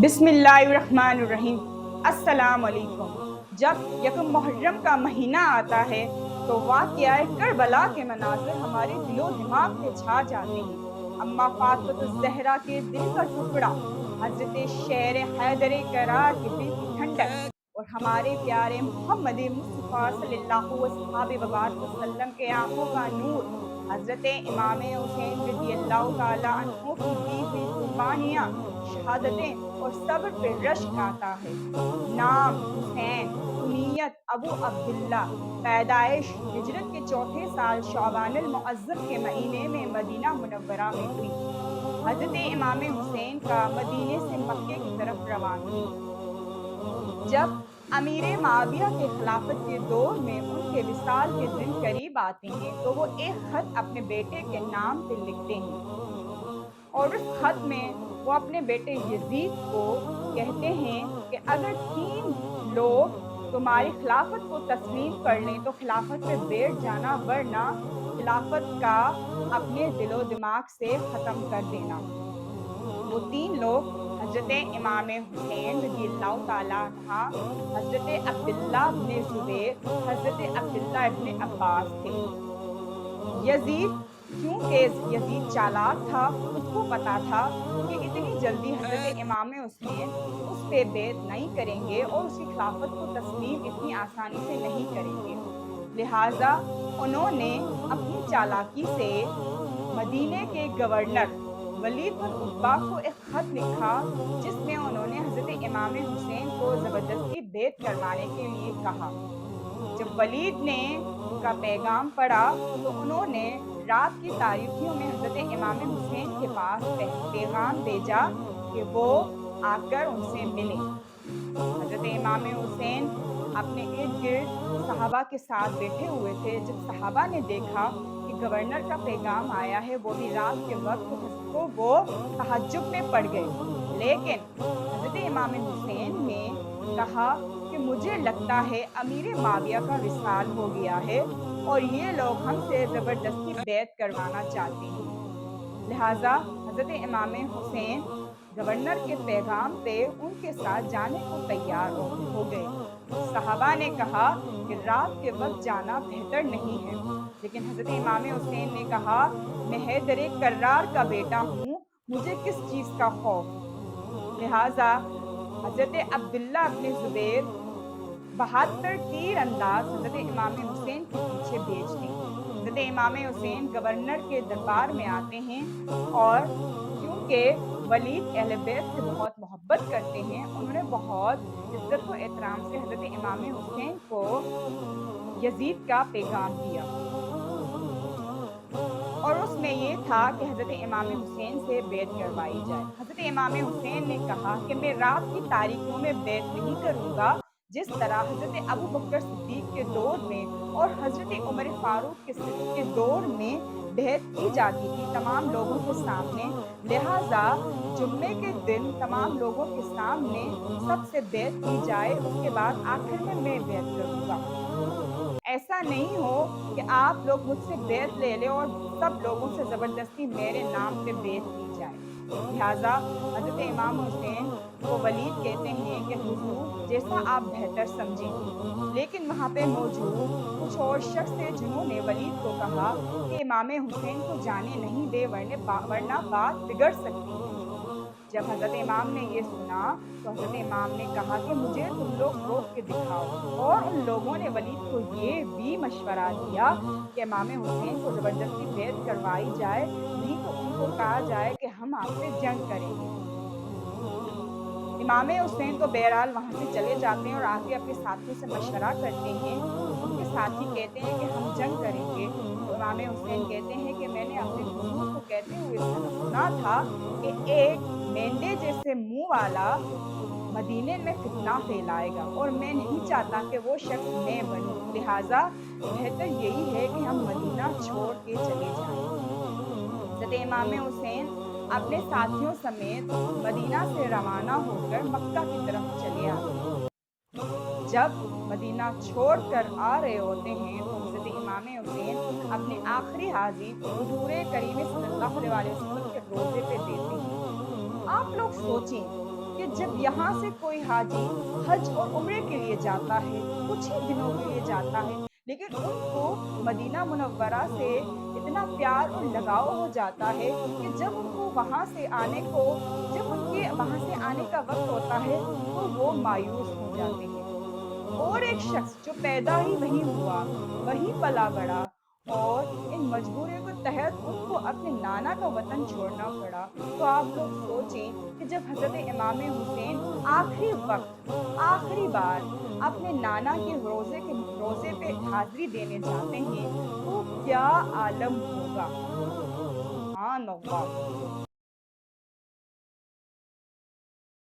बिस्मिल्लाहिर्रहमानिर्रहीम। अस्सलाम वालेकुम। जब यकम मुहर्रम का महीना आता है तो वाक़या करबला के मनाज़िर हमारे दिलो दिमाग पे छा जाते हैं। अम्मा फ़ातिमा-तुज़-ज़हरा के दिल का टुकड़ा, हज़रत शेर हैदर करार के दिल की ठंडक और हमारे प्यारे मोहम्मद मुस्तफ़ा सल्लल्लाहु अस्हाब व बारिक वसल्लम के आँखों का नूर, हज़रत इमाम हुसैन रज़ियल्लाहु तआला अन्हु की दी हुई कुर्बानियाँ, शहादतें और सब्र पे रश्क आता है। नाम हुसैन, कुनीयत अबू अब्दुल्ला, पैदाइश हिजरत के चौथे साल शाबानुल मुअज़्ज़म के महीने में मदीना मुनव्वरा में हुई। हज़रत इमाम हुसैन का मदीने से मक्के की तरफ रवानगी। जब अमीर माविया के खिलाफत के दौर में उनके विसाल के दिन करीब आते हैं तो वो एक खत अपने बेटे के नाम पे लिखते हैं और उस खत में वो अपने बेटे यजीद को कहते हैं कि अगर 3 लोग तुम्हारी खिलाफत को तस्लीम कर लें तो खिलाफत पे बैठ जाना, वरना खिलाफत का अपने दिलो दिमाग से ख़त्म कर देना। वो 3 लोग हज़रत इमाम हुसैन रज़ियल्लाहु तआला अन्हा, हज़रत अब्दुल्ला इब्न ज़ुबैर, हज़रत अब्दुल्ला इब्न अब्बास थे। यजीद, क्योंकि यजीद चालाक था, उसको पता था कि इतनी जल्दी हज़रत इमाम हुसैन उस पे बैत नहीं करेंगे और उसकी खिलाफत को तस्लीम इतनी आसानी से नहीं करेंगे। लिहाजा उन्होंने अपनी चालाकी से मदीने के गवर्नर वलीद बिन उतबा को एक खत लिखा जिसमें उन्होंने हज़रत इमाम हुसैन को ज़बरदस्ती बैत करवाने के लिए कहा। जब वलीद ने उनका पैगाम पढ़ा तो उन्होंने रात की तारीकियों में हज़रत इमाम हुसैन के पास पैगाम भेजा कि वो आकर उनसे मिलें। हज़रत इमाम हुसैन अपने इर्द-गिर्द सहाबा के साथ बैठे हुए थे। जब सहाबा ने देखा कि गवर्नर का पैगाम आया है, वो भी रात के वक़्त, तो वो तहज्जुद में पड़ गए। लेकिन हज़रत इमाम हुसैन ने कहा कि मुझे लगता है अमीर माविया का विसाल हो गया है और ये लोग हमसे ज़बरदस्ती बैत करवाना चाहते हैं। लिहाजा हज़रत इमाम हुसैन गवर्नर के पैगाम पे उनके साथ जाने को तैयार हो गए। सहाबा ने कहा कि रात के वक़्त जाना बेहतर नहीं है, लेकिन हज़रत इमाम हुसैन ने कहा, मैं हैदर कर्रार का बेटा हूँ, मुझे किस चीज़ का खौफ। लिहाजा हज़रत अब्दुल्ला इब्न ज़ुबैर 72 तीर अंदाज हज़रत इमाम हुसैन के पीछे भेज दें। हज़रत इमाम हुसैन गवर्नर के दरबार में आते हैं और क्योंकि वलीद अहले बैत से बहुत मोहब्बत करते हैं, उन्होंने बहुत इज़्ज़त व एहतराम से हज़रत इमाम हुसैन को यजीद का पैगाम दिया और उसमें ये था कि हज़रत इमाम हुसैन से बैत करवाई जाए। हज़रत इमाम हुसैन ने कहा कि मैं रात की तारीकियों में बैत नहीं करूँगा, जिस तरह हज़रत अबू बकर सिद्दीक़ के दौर में और हज़रत उमर फारूक के दौर में बैत की जाती थी तमाम लोगों के सामने। लिहाजा जुम्मे के दिन तमाम लोगों के सामने सबसे बैत की जाए, उसके बाद आखिर में मैं बैत करूँगा। ऐसा नहीं हो कि आप लोग मुझसे बैत ले लें और सब लोगों से ज़बरदस्ती मेरे नाम पे बैत की जाए। लिहाजा हज़रत इमाम हुसैन को वलीद कहते हैं कि हुज़ूर जैसा आप बेहतर समझें। लेकिन वहाँ पे मौजूद कुछ और शख्स थे जिन्होंने वलीद को कहा कि इमाम हुसैन को जाने नहीं दे, वरना बात बिगड़ सकती है। जब हज़रत इमाम ने ये सुना तो हज़रत इमाम ने कहा कि मुझे तुम लोग रोक के दिखाओ, और उन लोगों ने वलीद को ये भी मशवरा दिया कि इमाम हुसैन को ज़बरदस्ती बैत करवाई जाए, नहीं तो उनको कहा जाए कि हम आपसे जंग करेंगे। इमाम हुसैन तो बहरहाल वहाँ से चले जाते हैं और आके अपने साथियों से मशवरा करते हैं। उनके साथी कहते हैं कि हम जंग करेंगे। तो इमाम हुसैन कहते हैं कि मैंने अपने हुज़ूर को कहते हुए सुना था कि एक मेंढे जैसे मुँह वाला मदीने में फितना फैलाएगा और मैं नहीं चाहता कि वो शख्स मैं बनूँ। लिहाजा बेहतर यही है कि हम मदीना छोड़ के चले जाएँ। हज़रत इमाम हुसैन अपने साथियों समेत मदीना से रवाना होकर मक्का की तरफ चले आते हैं। जब मदीना छोड़कर आ रहे होते हैं तो हज़रत इमाम हुसैन अपनी आखिरी हाज़िरी हुज़ूर करीम सल्लल्लाहु अलैहि वसल्लम के रोज़े पे देते हैं। آپ لوگ سوچیں کہ جب یہاں سے کوئی حاجی حج اور عمرے کے لیے جاتا ہے، کچھ ہی دنوں کے لیے جاتا ہے، لیکن ان کو مدینہ منورہ سے اتنا پیار اور لگاؤ ہو جاتا ہے کہ جب ان کو وہاں سے آنے کو جب ان کے وہاں سے آنے کا وقت ہوتا ہے تو وہ مایوس ہو جاتے ہیں۔ اور ایک شخص جو پیدا ہی وہیں ہوا، وہیں پلا بڑا، اور ان مجبوریوں کے تحت ان کو اپنے نانا کا وطن چھوڑنا پڑا، تو آپ لوگ سوچیں کہ جب حضرت امام حسین آخری وقت، آخری بار اپنے نانا کے روزے پہ حاضری دینے جاتے ہیں تو کیا عالم ہوگا۔ سبحان اللہ۔